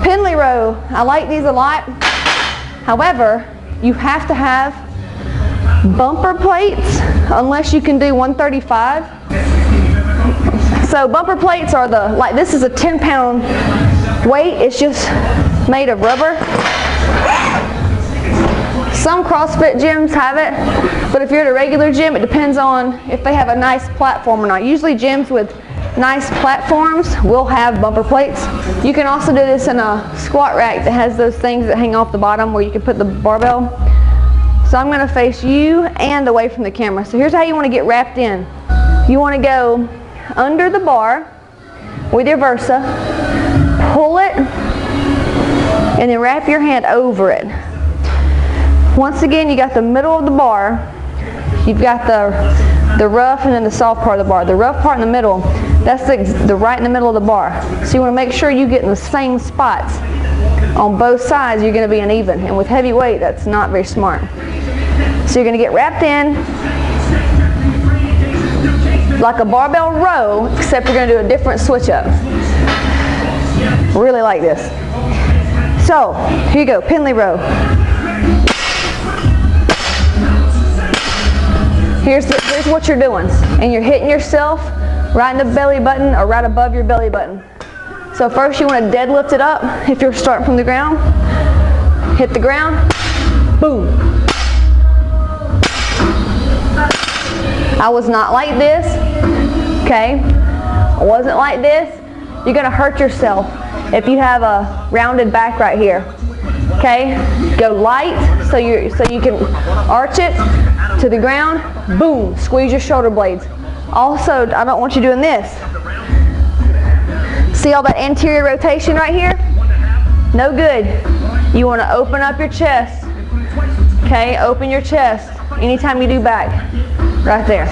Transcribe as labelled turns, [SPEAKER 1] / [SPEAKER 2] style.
[SPEAKER 1] Pendlay Row, I like these a lot. However, you have to have bumper plates unless you can do 135. So bumper plates are like this is a 10-pound weight. It's just made of rubber. Some CrossFit gyms have it, but if you're at a regular gym, it depends on if they have a nice platform or not. Usually gyms with nice platforms will have bumper plates. You can also do this in a squat rack that has those things that hang off the bottom where you can put the barbell. So I'm going to face you and away from the camera. So here's how you want to get wrapped in. You want to go under the bar with your Versa, pull it, and then wrap your hand over it. Once again, you got the middle of the bar. You've got the rough and then the soft part of the bar. The rough part in the middle, that's the right in the middle of the bar. So you want to make sure you get in the same spots. On both sides, you're going to be uneven. And with heavy weight, that's not very smart. So you're going to get wrapped in like a barbell row, except you're going to do a different switch up. Really like this. So, here you go, Pendlay Row. Here's what you're doing. And you're hitting yourself right in the belly button or right above your belly button. So first you want to deadlift it up if you're starting from the ground. Hit the ground, boom. I was not like this, okay? I wasn't like this. You're gonna hurt yourself if you have a rounded back right here, okay? Go light so you can arch it to the ground, boom, squeeze your shoulder blades. Also, I don't want you doing this. See all that anterior rotation right here? No good. You want to open up your chest. Okay, open your chest anytime you do back. Right there.